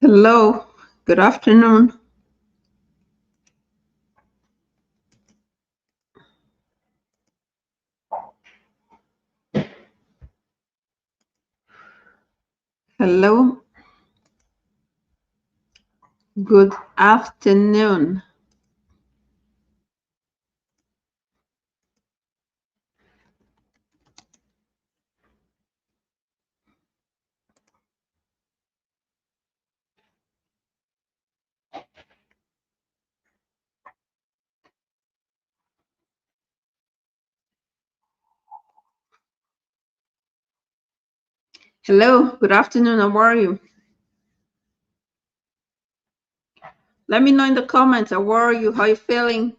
Hello, good afternoon. Hello, good afternoon. Hello, good afternoon. How are you? Let me know in the comments. How are you? How you feeling?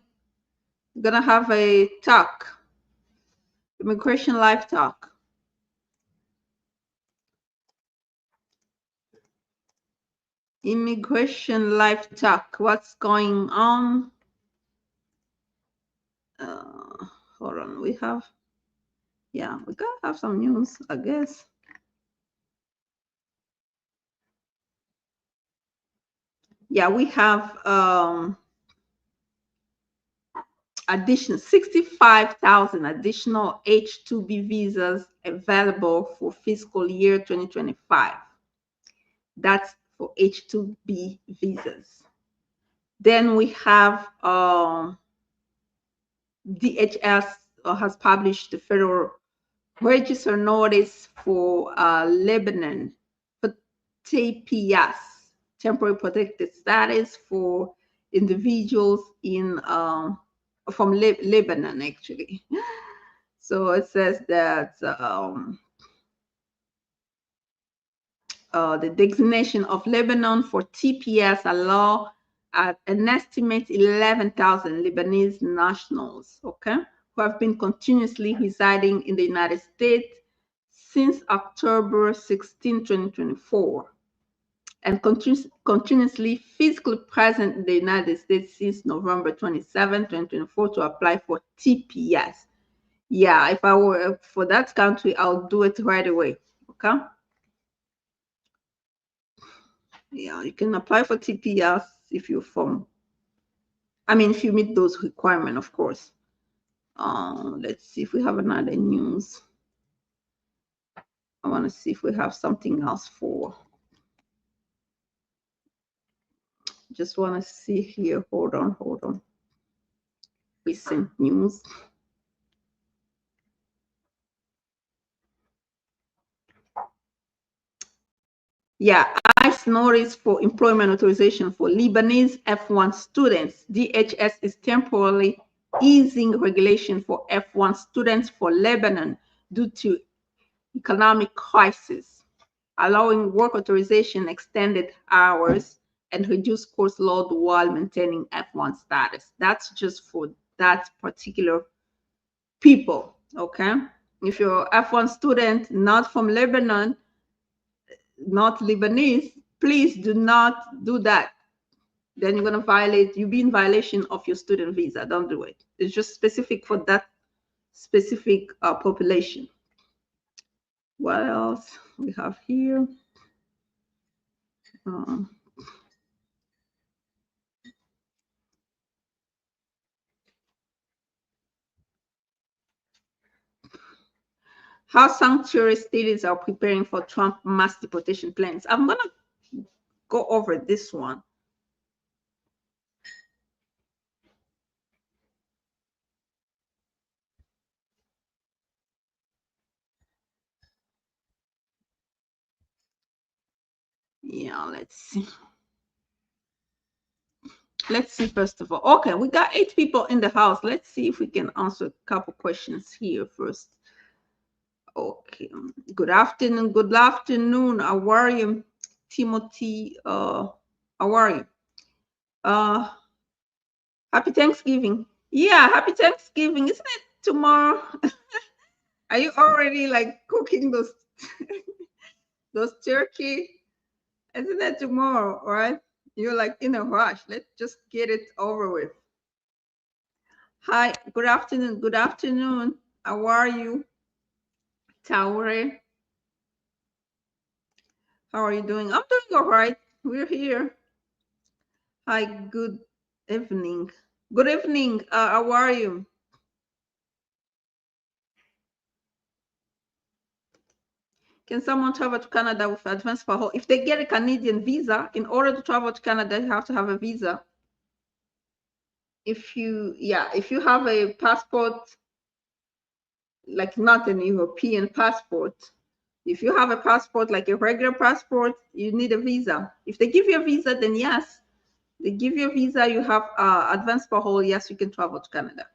We're gonna have a talk, immigration live talk. Immigration live talk. What's going on? Uh, Hold on. We gotta have some news, I guess. Yeah, we have additional 65,000 additional H-2B visas available for fiscal year 2025. That's for H-2B visas. Then we have DHS has published the federal register notice for Lebanon for TPS, temporary protected status for individuals in from Lebanon, actually. So it says that the designation of Lebanon for TPS allow at an estimate 11,000 Lebanese nationals, okay, who have been continuously residing in the United States since October 16, 2024, and continuously physically present in the United States since November 27, 2024 to apply for TPS. Yeah, if I were for that country, I'll do it right away. Okay. Yeah, you can apply for TPS if you're from, I mean, if you meet those requirements, of course. Let's see if we have another news. I want to see if we have something else for. Just want to see here. Hold on, hold on. Recent news. Yeah, ICE notice for employment authorization for Lebanese F1 students. DHS is temporarily easing regulation for F1 students for Lebanon due to economic crisis, allowing work authorization, extended hours, and reduced course load while maintaining F1 status. That's just for that particular people, okay? If you're F1 student, not from Lebanon, not Lebanese, please do not do that. Then you're going to violate, you'll be in violation of your student visa. Don't do it. It's just specific for that specific population. What else we have here? Uh, how sanctuary cities are preparing for Trump mass deportation plans. I'm going to go over this one. Yeah, let's see. Let's see, first of all. Okay, we got 8 people in the house. Let's see if we can answer a couple questions here first. Okay. Good afternoon. Good afternoon. How are you, Timothy? How are you? Uh, Happy Thanksgiving. Yeah, happy Thanksgiving. Isn't it tomorrow? Are you already like cooking those those turkey? Isn't that tomorrow, right? You're like in a rush. Let's just get it over with. Hi, good afternoon. Good afternoon. How are you, Taure? How are you doing? I'm doing all right. We're here. Hi, good evening. Good evening. How are you? Can someone travel to Canada with advance parole? If they get a Canadian visa, in order to travel to Canada, you have to have a visa. If you have a passport, like not an European passport, if you have a passport like a regular passport, you need a visa. If they give you a visa, then yes, they give you a visa, you have advance parole, yes, you can travel to Canada.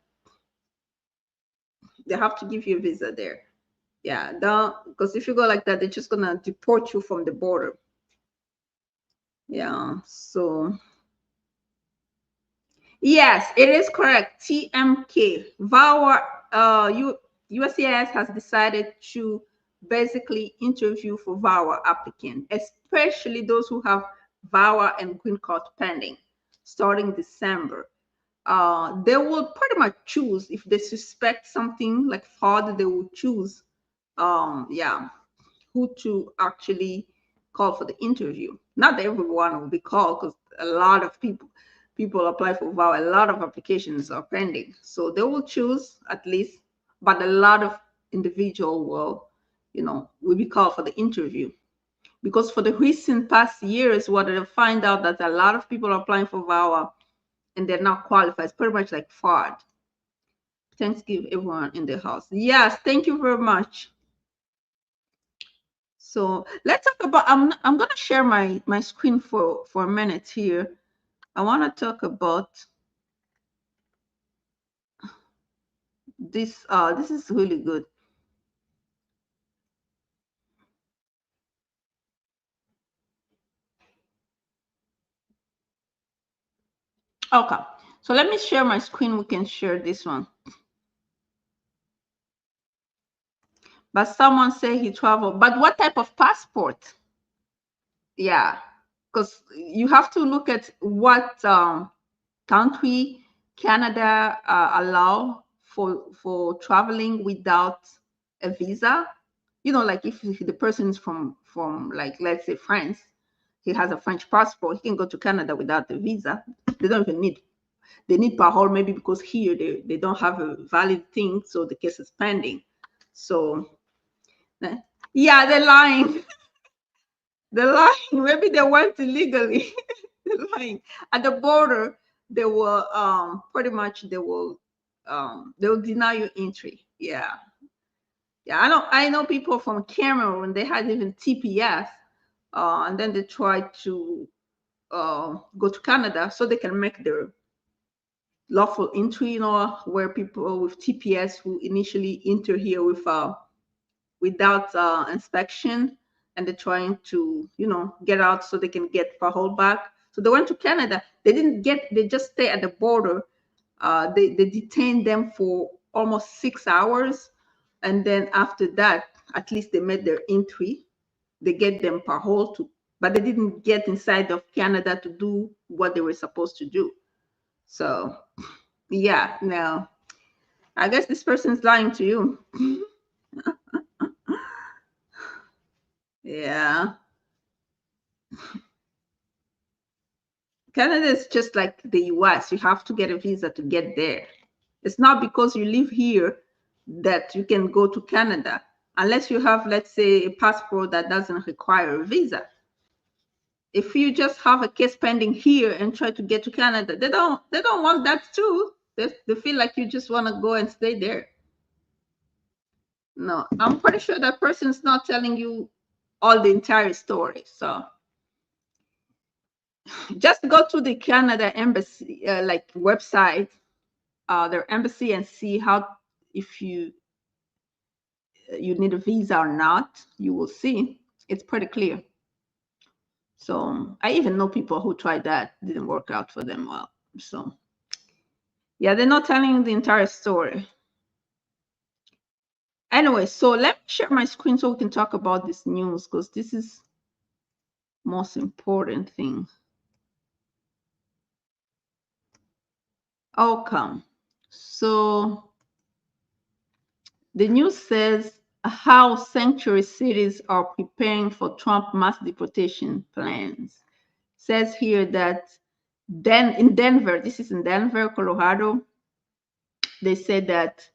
They have to give you a visa there. Yeah, because if you go like that, they're just gonna deport you from the border. Yeah, so yes, it is correct. TMK. USCIS has decided to basically interview for VAWA applicant, especially those who have VAWA and green card pending, starting December. They will pretty much choose if they suspect something like fraud. They will choose, yeah, who to actually call for the interview. Not everyone will be called because a lot of people apply for VOW. A lot of applications are pending, so they will choose at least. But a lot of individual will be called for the interview because for the recent past years, what they find out that a lot of people are applying for VOW and they're not qualified. It's pretty much like fraud. Thanksgiving, everyone in the house. Yes, thank you very much. So let's talk about. I'm gonna share my screen for a minute here. I want to talk about this. This is really good. Okay, so let me share my screen. We can share this one. But someone say he traveled. But what type of passport? Yeah, because you have to look at what country Canada allow for traveling without a visa. Like if the person is from like let's say France, he has a French passport, he can go to Canada without the visa. They don't even need they need parole maybe because here they don't have a valid thing, so the case is pending. So yeah, they're lying. They're lying. Maybe they went illegally. They're lying. At the border, they will pretty much they will deny you entry. Yeah. Yeah. I know people from Cameroon, they had even TPS, and then they tried to go to Canada so they can make their lawful entry, where people with TPS who initially enter here without inspection, and they're trying to get out so they can get parole back. So they went to Canada. They just stay at the border. They detained them for almost 6 hours, and then after that, at least they made their entry. They get them parole to, but they didn't get inside of Canada to do what they were supposed to do. So yeah, no, I guess this person's lying to you. Yeah. Canada is just like the US. You have to get a visa to get there. It's not because you live here that you can go to Canada unless you have, let's say, a passport that doesn't require a visa. If you just have a case pending here and try to get to Canada, they don't want that too. They feel like you just want to go and stay there. No, I'm pretty sure that person's not telling you all the entire story. So just go to the Canada embassy like website, their embassy, and see how if you need a visa or not. You will see it's pretty clear. So I even know people who tried that, didn't work out for them well. So yeah, they're not telling you the entire story. Anyway, so let me share my screen so we can talk about this news, because this is most important thing. Okay, so the news says how sanctuary cities are preparing for Trump mass deportation plans. says here that then in Denver, this is in Denver, Colorado, they said that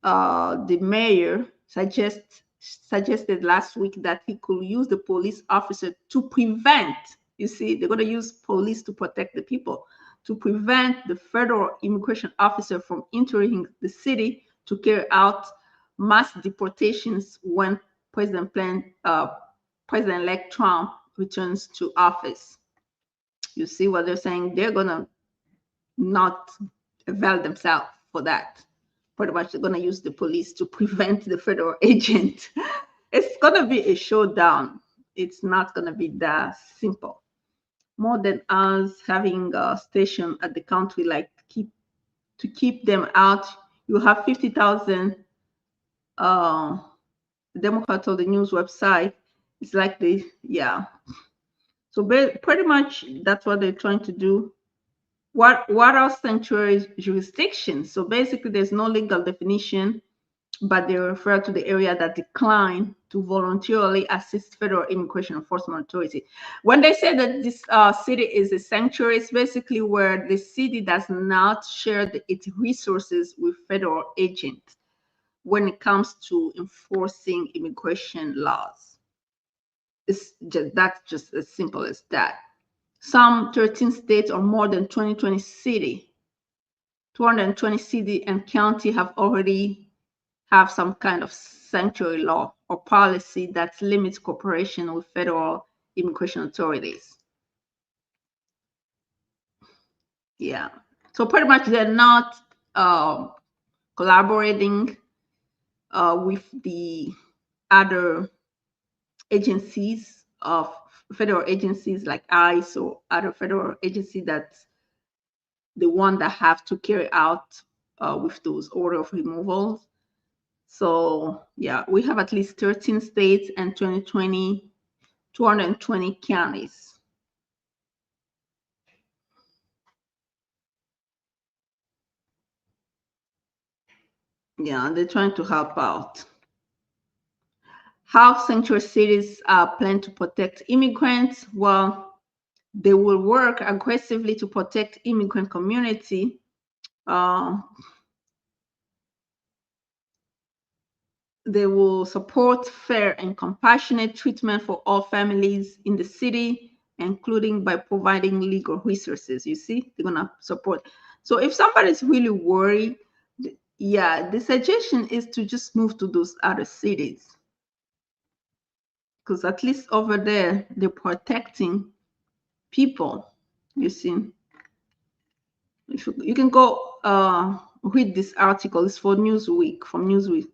the mayor suggested last week that he could use the police officer to prevent, you see, they're going to use police to protect the people, to prevent the federal immigration officer from entering the city to carry out mass deportations when President-elect Trump returns to office. You see what they're saying? They're going to not avail themselves for that. Pretty much they're going to use the police to prevent the federal agent. It's going to be a showdown. It's not going to be that simple. More than us having a station at the country, like to keep them out, you have 50,000 Democrats on the news website. It's like so pretty much that's what they're trying to do. What are sanctuary jurisdictions? So basically, there's no legal definition, but they refer to the area that decline to voluntarily assist federal immigration enforcement authority. When they say that this city is a sanctuary, it's basically where the city does not share its resources with federal agents when it comes to enforcing immigration laws. That's just as simple as that. Some 13 states or more than 220 city and county have already have some kind of sanctuary law or policy that limits cooperation with federal immigration authorities. Yeah. So pretty much they're not collaborating with the other agencies of federal agencies like ICE or other federal agency that's the one that have to carry out with those order of removals. So yeah, we have at least 13 states and 220 counties. Yeah, they're trying to help out. How sanctuary cities plan to protect immigrants? Well, they will work aggressively to protect immigrant community. They will support fair and compassionate treatment for all families in the city, including by providing legal resources. You see, they're going to support. So if somebody's really worried, yeah, the suggestion is to just move to those other cities. Because at least over there, they're protecting people, you see. You can go read this article. It's for Newsweek, from Newsweek.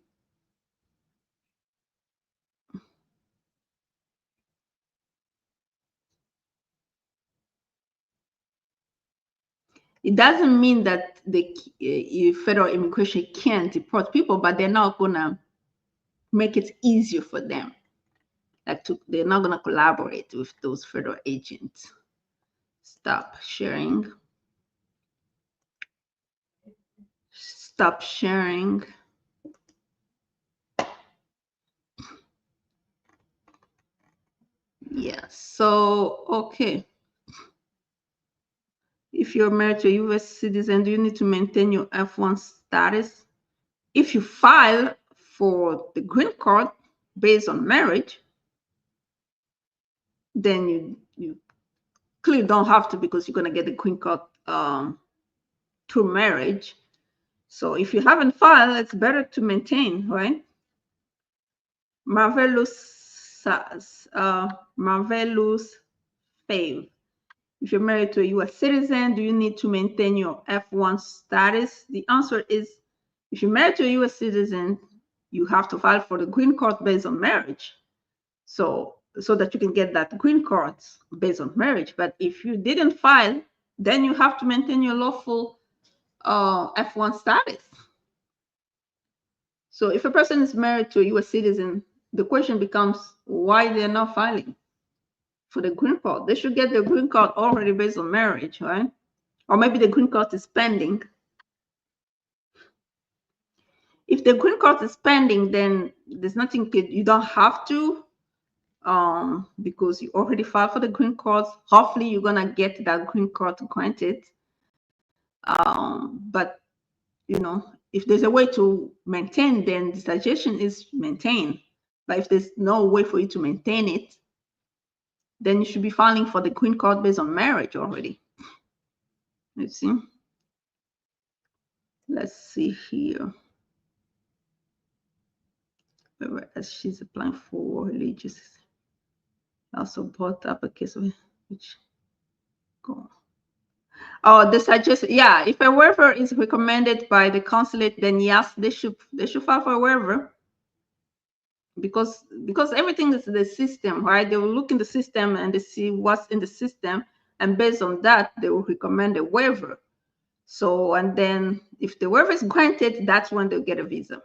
It doesn't mean that the federal immigration can't deport people, but they're not gonna make it easier for them. They're not gonna collaborate with those federal agents. Stop sharing. Stop sharing. Yeah. So okay. If you're married to a U.S. citizen, do you need to maintain your F1 status? If you file for the green card based on marriage, then you clearly don't have to, because you're going to get the green card through marriage. So if you haven't filed, it's better to maintain, right? Marvelous fave. If you're married to a U.S. citizen, do you need to maintain your F1 status? The answer is, if you're married to a U.S. citizen, you have to file for the green card based on marriage. So that you can get that green card based on marriage. But if you didn't file, then you have to maintain your lawful F1 status. So if a person is married to a U.S. citizen, the question becomes why they're not filing for the green card. They should get the green card already based on marriage, right? Or maybe the green card is pending. If the green card is pending, then there's nothing, you don't have to because you already filed for the green card. Hopefully you're gonna get that green card granted. But you know, if there's a way to maintain, then the suggestion is maintain. But if there's no way for you to maintain it, then you should be filing for the green card based on marriage already. Let's see. Let's see here. Whereas she's applying for religious. Also brought up a case of which go. Oh, the suggestion, yeah. If a waiver is recommended by the consulate, then yes, they should file for a waiver. Because everything is the system, right? They will look in the system and they see what's in the system, and based on that, they will recommend a waiver. So, and then if the waiver is granted, that's when they'll get a visa.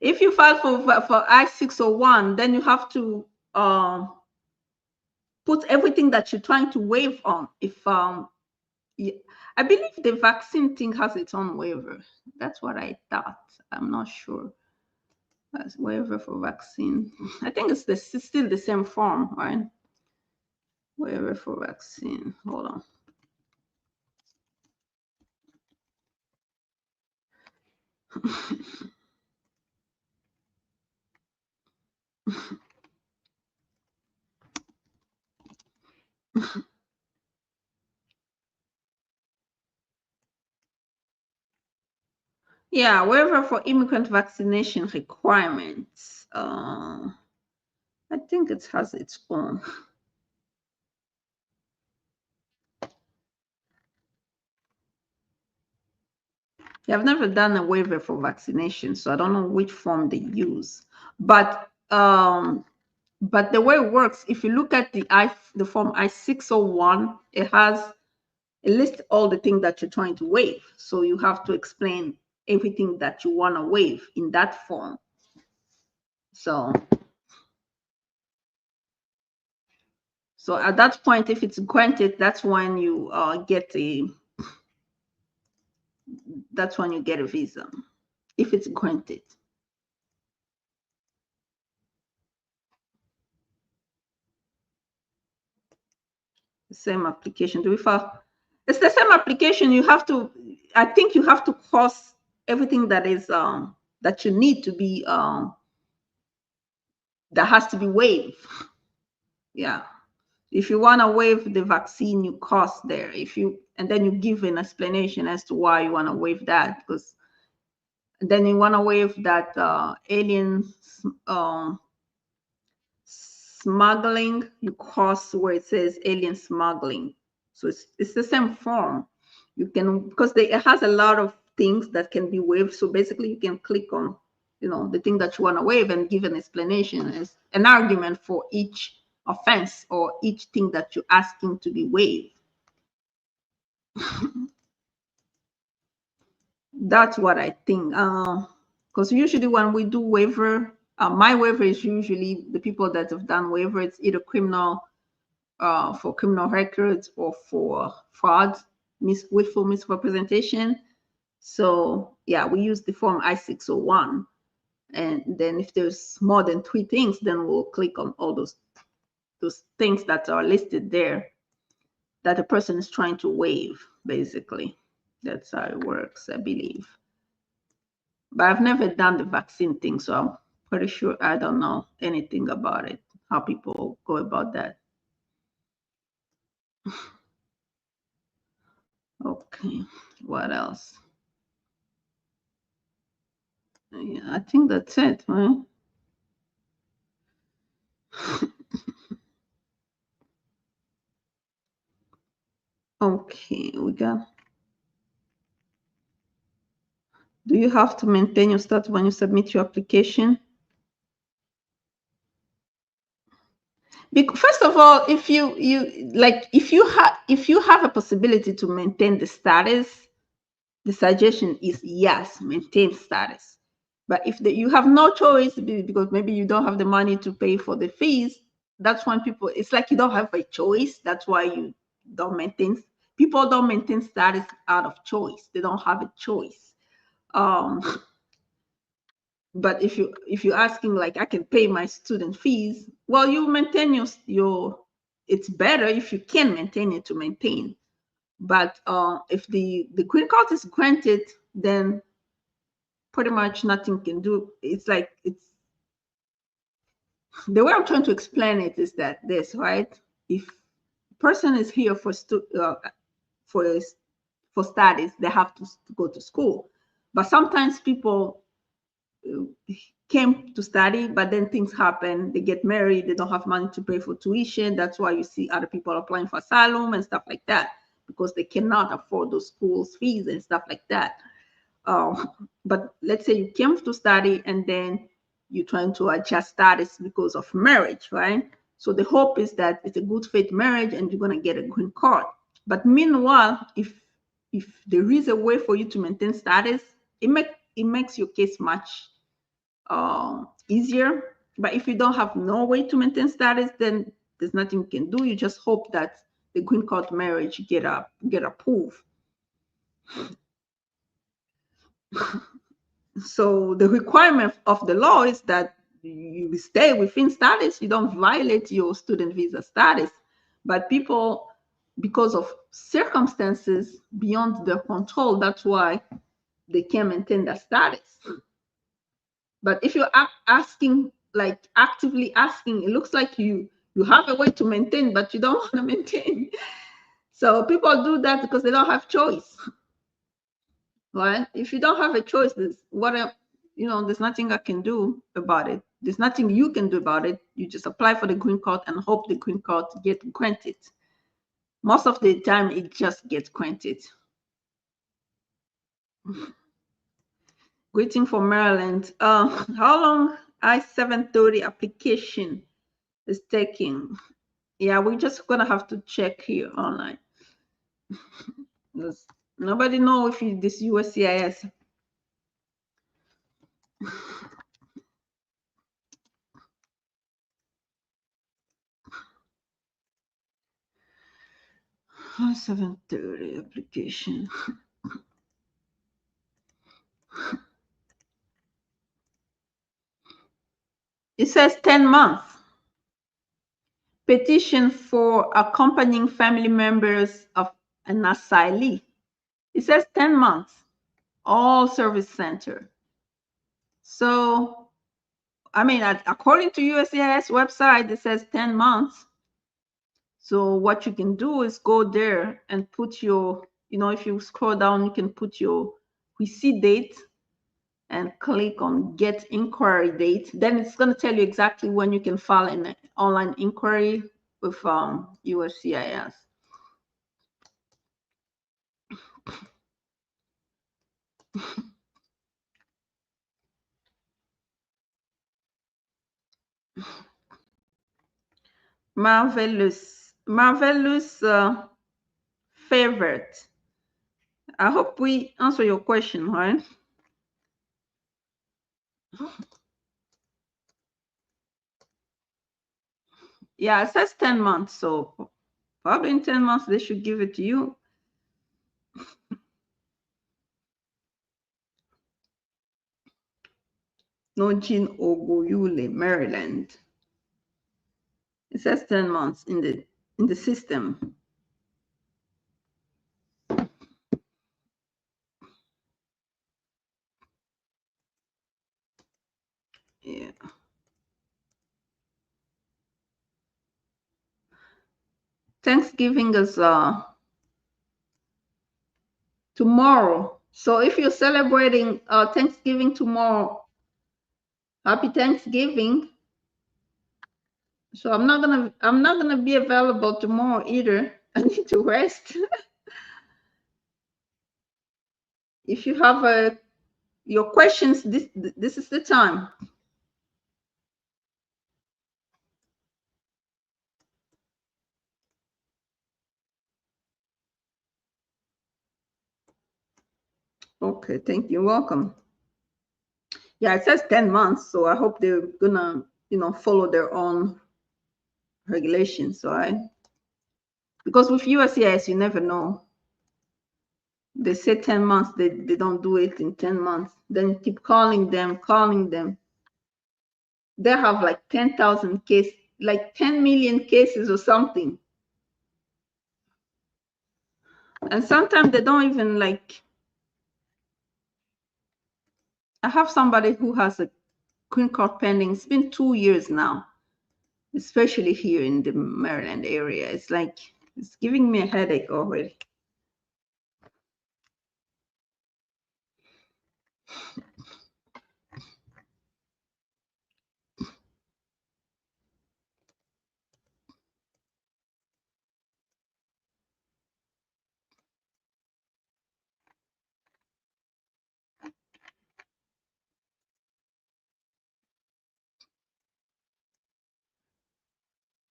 If you file for I-601, then you have to put everything that you're trying to waive on. If yeah, I believe the vaccine thing has its own waiver. That's what I thought. I'm not sure. That's waiver for vaccine. I think it's still the same form, right? Waiver for vaccine. Hold on. Yeah, waiver for immigrant vaccination requirements. I think it has its own. Yeah, I've never done a waiver for vaccination, so I don't know which form they use. But the way it works, if you look at the form I-601, it lists all the things that you're trying to waive. So you have to explain everything that you want to waive in that form. So at that point, if it's granted, that's when you get a visa, if it's granted. The same application. Do we file? It's the same application. You have to, I think you have to cross everything that is that you need to be that has to be waived. Yeah. If you want to waive the vaccine, you cross there. And then you give an explanation as to why you want to waive that, because then you want to waive that alien smuggling, you cross where it says alien smuggling. So it's the same form. You can, because it has a lot of things that can be waived. So basically you can click on, the thing that you want to waive and give an explanation as an argument for each offense or each thing that you're asking to be waived. That's what I think. Because usually when we do waiver, my waiver is usually the people that have done waiver. It's either criminal, for criminal records, or for fraud, willful misrepresentation. So yeah, we use the form I-601, and then if there's more than 3 things, then we'll click on all those things that are listed there that the person is trying to waive. Basically, that's how it works, I believe. But I've never done the vaccine thing, so I'm pretty sure I don't know anything about it, how people go about that. Okay, what else? Yeah, I think that's it, right? Okay, we got. Do you have to maintain your status when you submit your application? First of all, if you have a possibility to maintain the status, the suggestion is yes, maintain status. But if you have no choice because maybe you don't have the money to pay for the fees, that's when it's like you don't have a choice. That's why you don't maintain. people don't maintain status out of choice. They don't have a choice. But if you're asking, like, I can pay my student fees, well, you maintain your it's better if you can maintain it to maintain. But if the green card is granted, then pretty much nothing can do. It's like, it's the way I'm trying to explain it is that this, right? If a person is here for for studies, they have to go to school. But sometimes people came to study, but then things happen. They get married, they don't have money to pay for tuition. That's why you see other people applying for asylum and stuff like that, because they cannot afford those schools fees and stuff like that. But let's say you came to study and then you're trying to adjust status because of marriage, right? So the hope is that it's a good faith marriage and you're going to get a green card. But meanwhile, if there is a way for you to maintain status, it makes your case much easier. But if you don't have no way to maintain status, then there's nothing you can do. You just hope that the green card marriage get approved. So the requirement of the law is that you stay within status, you don't violate your student visa status. But people, because of circumstances beyond their control, that's why they can't maintain their status. But if you're asking, like actively asking, it looks like you have a way to maintain, but you don't want to maintain. So people do that because they don't have choice. Right? If you don't have a choice, there's nothing I can do about it. There's nothing you can do about it. You just apply for the green card and hope the green card get granted. Most of the time, it just gets granted. Greeting from Maryland. How long I-730 application is taking? Yeah, we're just gonna have to check here online. Nobody know if this USCIS. I-730 application. It says 10 months. Petition for accompanying family members of an asylee. It says 10 months. All service center. So, I mean, according to USCIS website, it says 10 months. So what you can do is go there and put your, if you scroll down, you can put your receipt date and click on get inquiry date. Then it's going to tell you exactly when you can file an online inquiry with USCIS. Marvelous favorite. I hope we answer your question, right? Yeah, it says 10 months, so probably in 10 months they should give it to you. Nojin Ogoyule, Maryland. It says 10 months in the system. Yeah. Thanksgiving is tomorrow. So if you're celebrating Thanksgiving tomorrow, happy Thanksgiving. So I'm not gonna be available tomorrow either. I need to rest. If you have your questions, this is the time. Okay, thank you. Welcome. Yeah, it says 10 months, so I hope they're gonna, follow their own regulations, right? Because with USCIS, you never know. They say 10 months, they don't do it in 10 months. Then keep calling them. They have like 10,000 cases, like 10 million cases or something. And sometimes they don't even like, I have somebody who has a green card pending. It's been 2 years now, especially here in the Maryland area. It's like, it's giving me a headache already.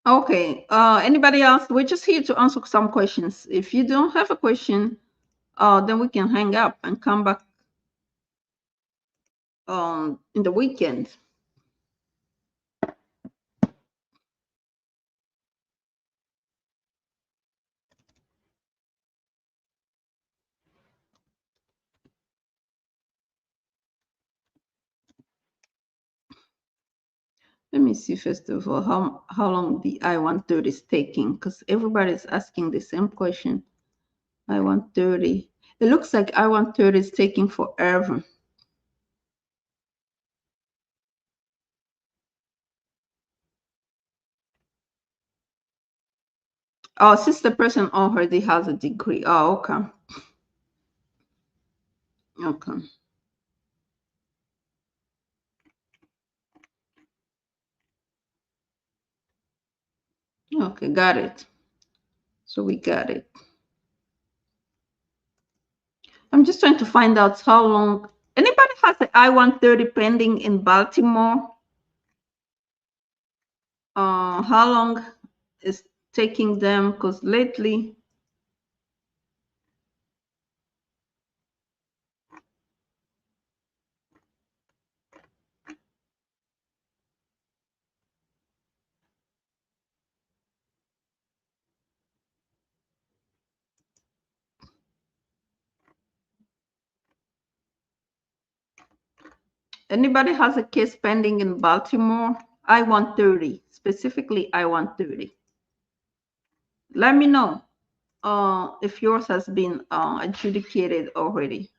Okay, anybody else? We're just here to answer some questions. If you don't have a question, then we can hang up and come back in the weekend. Let me see first of all how long the I-130 is taking, because everybody's asking the same question. I-130. It looks like I-130 is taking forever. Oh, sister person already has a degree. Oh, okay. Okay. Okay, got it. So we got it. I'm just trying to find out how long. Anybody has the I-130 pending in Baltimore? How long is taking them? Because lately, anybody has a case pending in Baltimore? I-130, specifically I-130. Let me know if yours has been adjudicated already.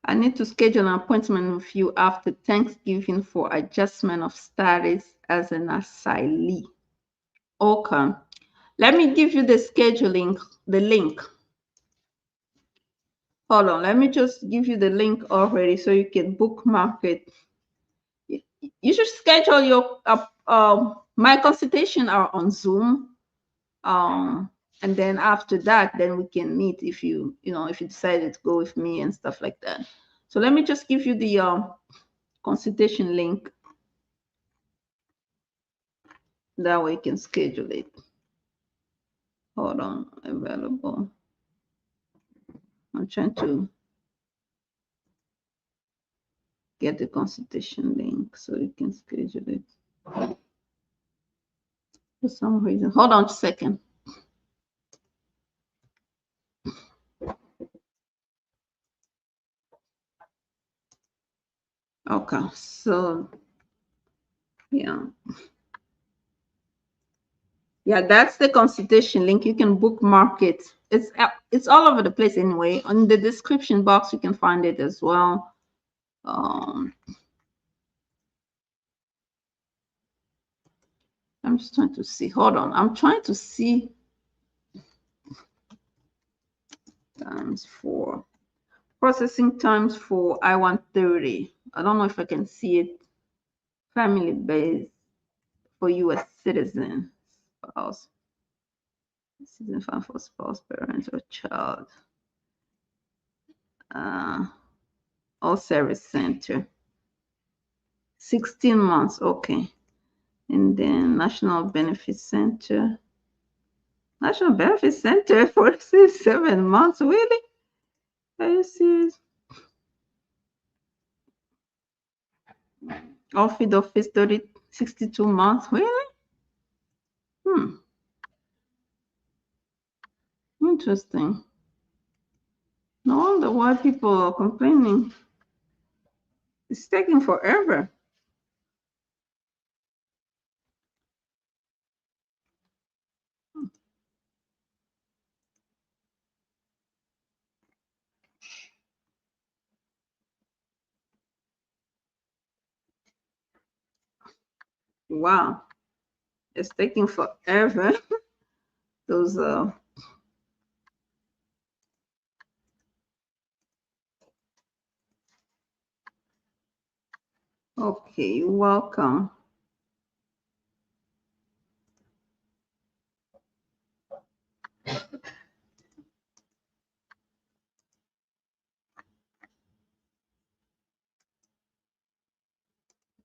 I need to schedule an appointment with you after Thanksgiving for adjustment of status as an asylee. Okay. Let me give you the scheduling, the link. Hold on. Let me just give you the link already so you can bookmark it. You should schedule your my consultation are on Zoom. And then after that, then we can meet if you if you decided to go with me and stuff like that. So let me just give you the consultation link. That way you can schedule it. Hold on, available. I'm trying to get the consultation link so you can schedule it. For some reason, hold on a second. Okay, so yeah. Yeah, that's the consultation link. You can bookmark it. It's all over the place anyway. On the description box, you can find it as well. I'm just trying to see. Hold on. I'm trying to see times for processing times for I-130. I don't know if I can see it. Family based for U.S. citizen, spouse, citizen fund for spouse, parent, or child. All service center. 16 months. Okay. And then National Benefit Center. National Benefit Center for 7 months. Really? Are you serious? Outfit office 62 months. Really? Hmm. Interesting. No wonder why people are complaining. It's taking forever. Wow. It's taking forever. Those okay, welcome.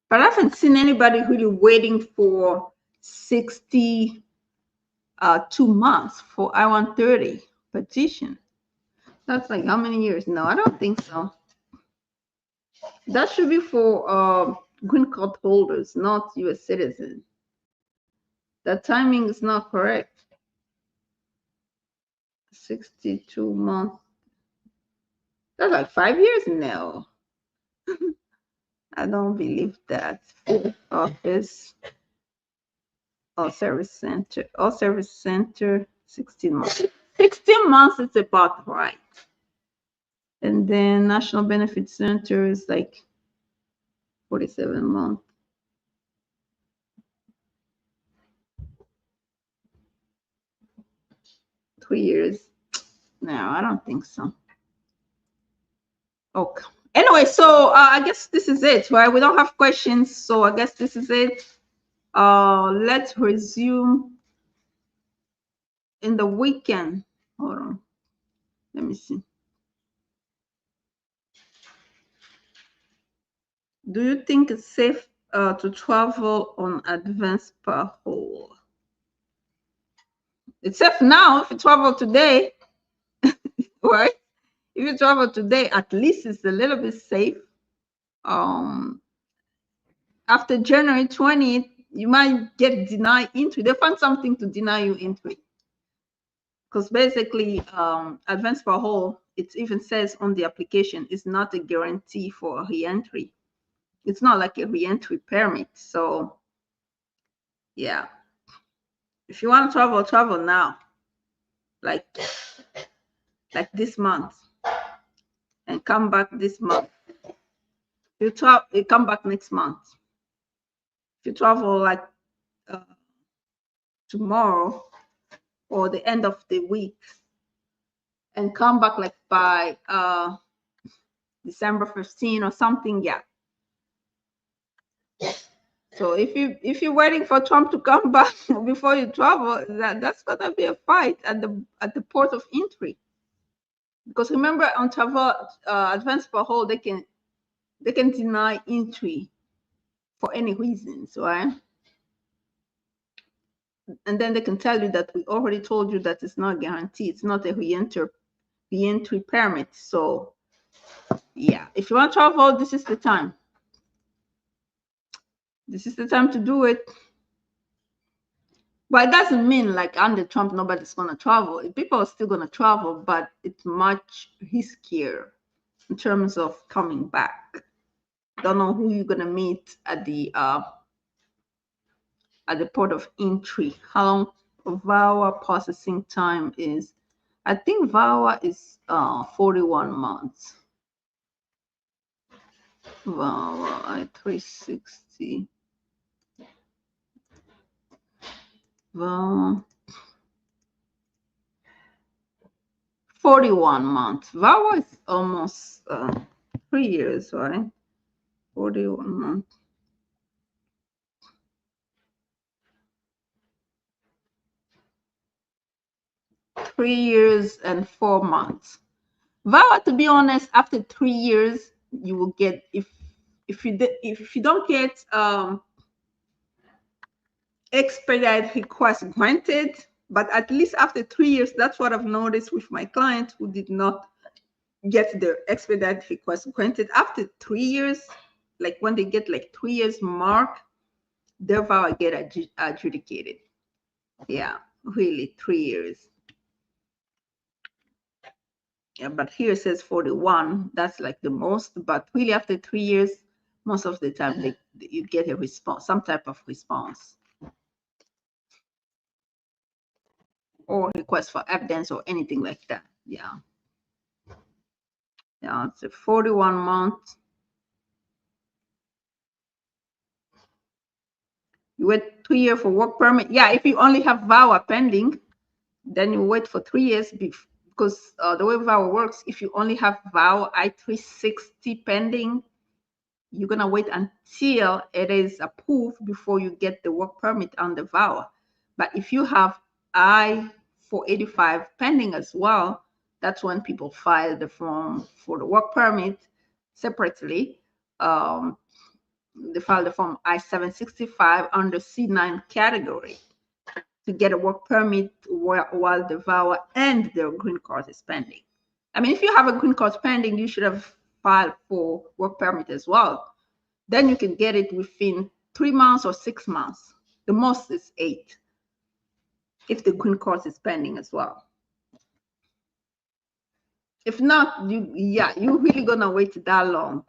But I haven't seen anybody really waiting for 62 months for I-130 petition. That's like how many years? No, I don't think so. That should be for green card holders, not U.S. citizens. The timing is not correct. 62 months. That's like 5 years now. I don't believe that. Office or service center. Or service center, 16 months. 16 months is about right. And then National Benefit Center is like 47 months. 3 years. No, I don't think so. Okay. Anyway, so I guess this is it, right? We don't have questions, so I guess this is it. Let's resume in the weekend. Hold on. Let me see. Do you think it's safe to travel on advance parole? It's safe now if you travel today, right? If you travel today, at least it's a little bit safe. After January 20th, you might get denied entry. They find something to deny you entry. Because basically, advance parole, it even says on the application, is not a guarantee for reentry. It's not like a reentry permit. So, yeah. If you want to travel, travel now. Like this month. And come back this month. You come back next month. If you travel like tomorrow or the end of the week and come back like by December 15 or something, yeah. So if you're waiting for Trump to come back before you travel, that's gonna be a fight at the port of entry. Because remember, on travel advance parole, they can deny entry for any reasons, right? And then they can tell you that we already told you that it's not guaranteed. It's not a reentry permit. So yeah, if you want to travel, this is the time. This is the time to do it. But it doesn't mean like under Trump, nobody's going to travel. People are still going to travel, but it's much riskier in terms of coming back. Don't know who you're going to meet at the port of entry. How long VAWA processing time is? I think VAWA is 41 months. VAWA I-360. VAWA 41 months. VAWA is almost 3 years, right? 41 months. 3 years and 4 months. VAWA, to be honest, after 3 years, you will get, if you don't get expedite request granted, But at least after 3 years, that's what I've noticed with my clients who did not get their expedited request granted. After 3 years, like when they get like 3 years mark, their vow get adjudicated. Yeah, really 3 years. Yeah, but here it says 41. That's like the most. But really, after 3 years, most of the time you get a response, some type of response, or request for evidence or anything like that. Yeah. Yeah, it's a 41 month. You wait 3 years for work permit. Yeah, if you only have VAWA pending, then you wait for 3 years because the way VAWA works, if you only have VAWA I-360 pending, you're gonna wait until it is approved before you get the work permit on the VAWA. But if you have I-485 pending as well, that's when people file the form for the work permit separately. They file the form I-765 under C9 category to get a work permit while the VAWA and their green card is pending. I mean, if you have a green card pending, you should have filed for work permit as well. Then you can get it within 3 months or 6 months. The most is 8 if the green card is pending as well. If not, you're really gonna wait that long.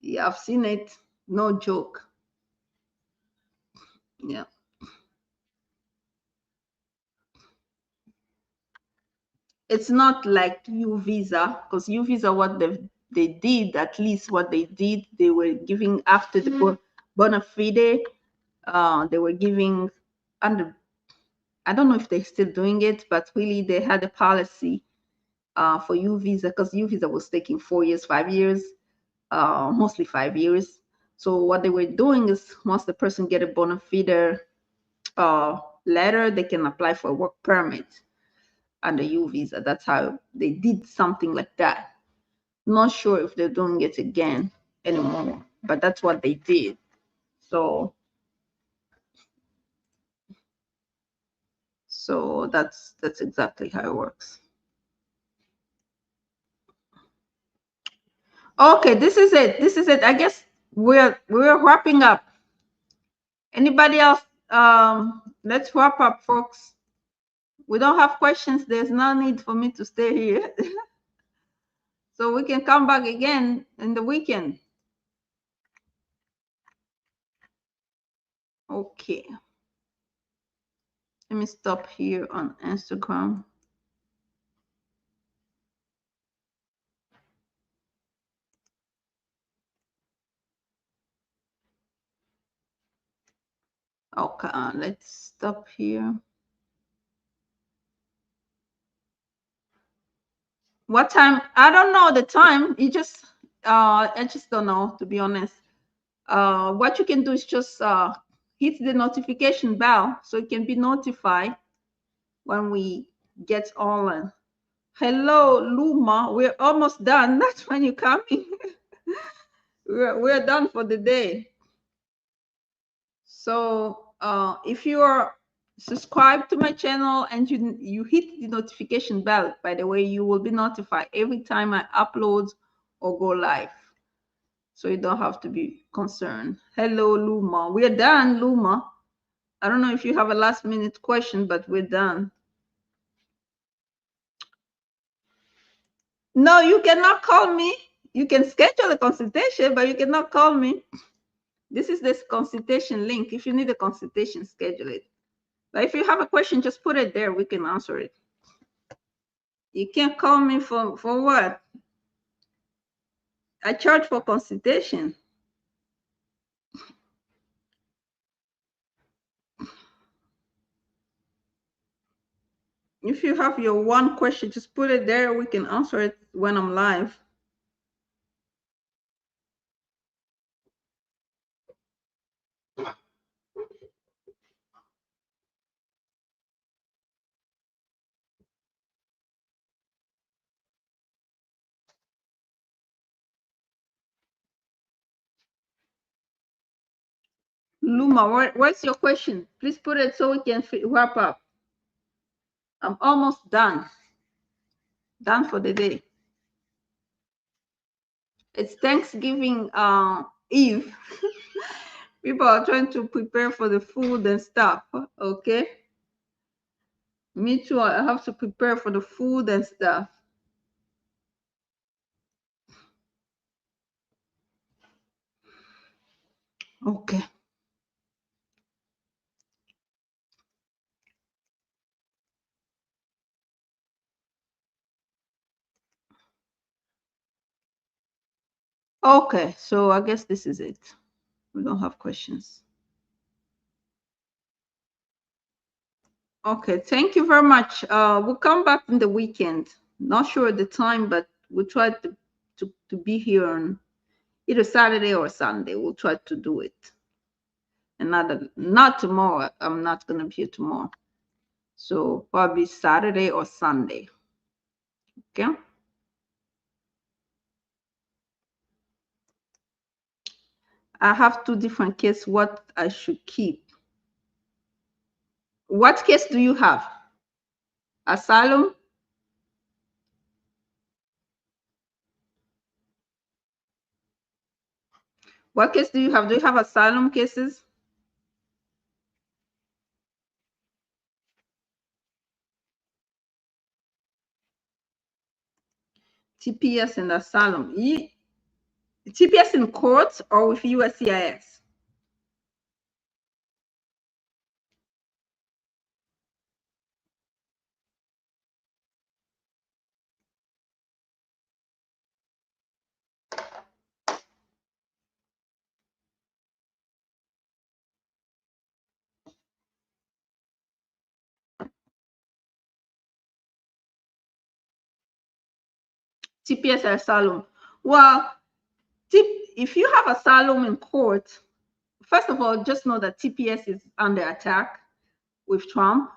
Yeah, I've seen it. No joke. Yeah. It's not like U visa, because U visa, what they did, at least what they did, they were giving after the bona fide, they were giving under, I don't know if they're still doing it, but really they had a policy for U visa, because U visa was taking 4 years, 5 years, mostly 5 years. So what they were doing is once the person get a bona fide letter, they can apply for a work permit under U visa. That's how they did something like that. Not sure if they're doing it again anymore, but that's what they did. So that's exactly how it works. Okay, this is it. This is it. I guess we're wrapping up. Anybody else? Let's wrap up, folks. We don't have questions. There's no need for me to stay here. So we can come back again in the weekend. Okay. Let me stop here on Instagram. Okay, let's stop here. What time? I don't know the time. You just I just don't know, to be honest. What you can do is just hit the notification bell so you can be notified when we get on. Hello, Luma. We're almost done. That's when you're coming. we're done for the day. So if you are subscribed to my channel and you hit the notification bell, by the way, you will be notified every time I upload or go live. So you don't have to be concerned. Hello, Luma. We're done, Luma. I don't know if you have a last minute question, but we're done. No, you cannot call me. You can schedule a consultation, but you cannot call me. This is this consultation link. If you need a consultation, schedule it. But if you have a question, just put it there. We can answer it. You can't call me for what? I charge for consultation. If you have your one question, just put it there. We can answer it when I'm live. Luma, what's your question? Please put it so we can wrap up. I'm almost done. Done for the day. It's Thanksgiving Eve. People are trying to prepare for the food and stuff. Okay. Me too. I have to prepare for the food and stuff. Okay. Okay. So I guess this is it. We don't have questions. Okay. Thank you very much. We'll come back in the weekend. Not sure the time, but we'll try to be here on either Saturday or Sunday. We'll try to do it. And not tomorrow. I'm not gonna be here tomorrow. So probably Saturday or Sunday. Okay. I have two different cases. What I should keep. What case do you have? Asylum? What case do you have? Do you have asylum cases? TPS and asylum. TPS in court or with USCIS? TPS or asylum. Well, if you have asylum in court, first of all, just know that TPS is under attack with Trump.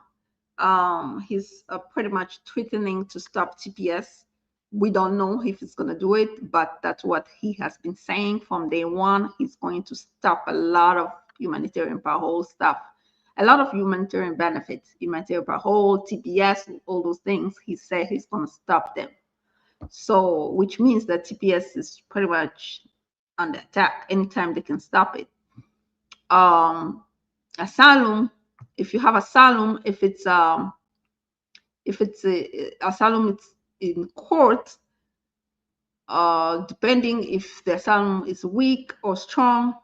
He's pretty much threatening to stop TPS. We don't know if he's going to do it, but that's what he has been saying from day one. He's going to stop a lot of humanitarian parole stuff, a lot of humanitarian benefits, humanitarian parole, TPS, all those things. He said he's going to stop them. So, which means that TPS is pretty much under attack. Anytime they can stop it. Asylum, if you have asylum, if it's a asylum, it's in court. Depending if the asylum is weak or strong,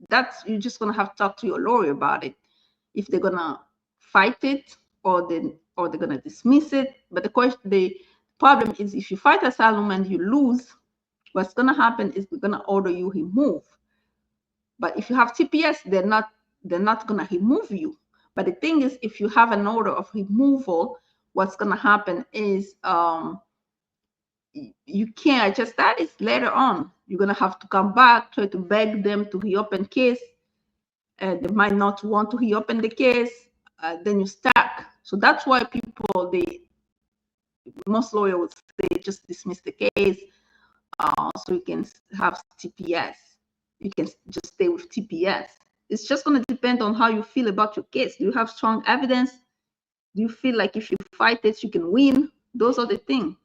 that's you're just gonna have to talk to your lawyer about it. If they're gonna fight it or they're gonna dismiss it. But the problem is if you fight asylum and you lose, what's gonna happen is they're gonna order you remove. But if you have TPS, they're not gonna remove you. But the thing is, if you have an order of removal, what's gonna happen is you can't adjust that. It's later on. You're gonna have to come back, try to beg them to reopen case. They might not want to reopen the case. Then you're stuck. So that's why most lawyers would say just dismiss the case, so you can have TPS. You can just stay with TPS. It's just going to depend on how you feel about your case. Do you have strong evidence? Do you feel like if you fight it, you can win? Those are the things.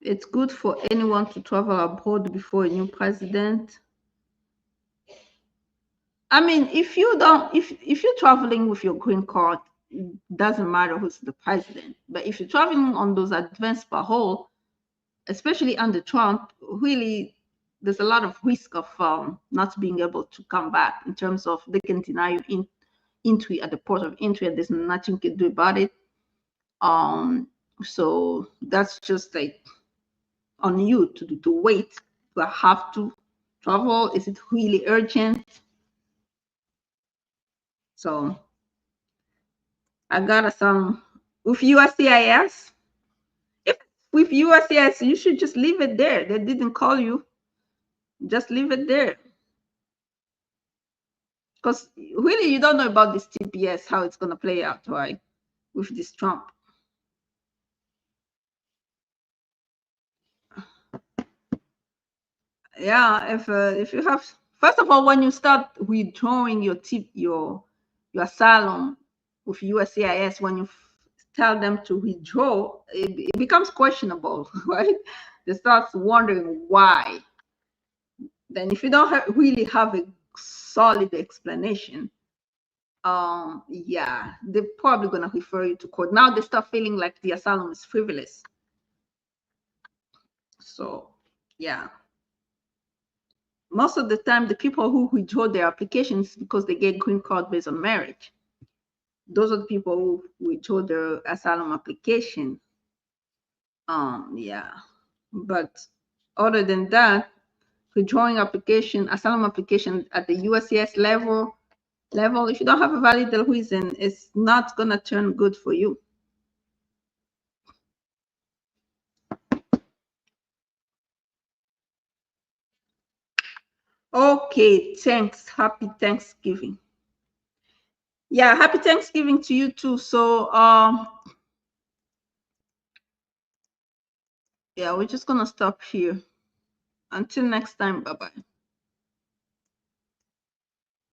It's good for anyone to travel abroad before a new president. I mean, if you're traveling with your green card, it doesn't matter who's the president. But if you're traveling on those advanced parole, especially under Trump, really, there's a lot of risk of not being able to come back in terms of they can deny you entry at the port of entry, and there's nothing you can do about it. So that's just like on you to wait. Do I have to travel? Is it really urgent? So I got some with USCIS. If with USCIS, you should just leave it there. They didn't call you. Just leave it there. Because really, you don't know about this TPS, how it's going to play out, right? With this Trump. Yeah, if you have, first of all, when you start withdrawing your asylum with USCIS, when you tell them to withdraw, it becomes questionable, right? They start wondering why. Then if you don't really have a solid explanation, yeah, they're probably gonna refer you to court. Now they start feeling like the asylum is frivolous. So yeah, most of the time the people who withdraw their applications because they get green card based on marriage. Those are the people who withdraw their asylum application. Yeah, but other than that, withdrawing application, asylum application at the USCIS level, if you don't have a valid reason, it's not gonna turn good for you. Okay, thanks. Happy Thanksgiving. Yeah, happy Thanksgiving to you too. So yeah, we're just gonna stop here. Until next time, bye bye.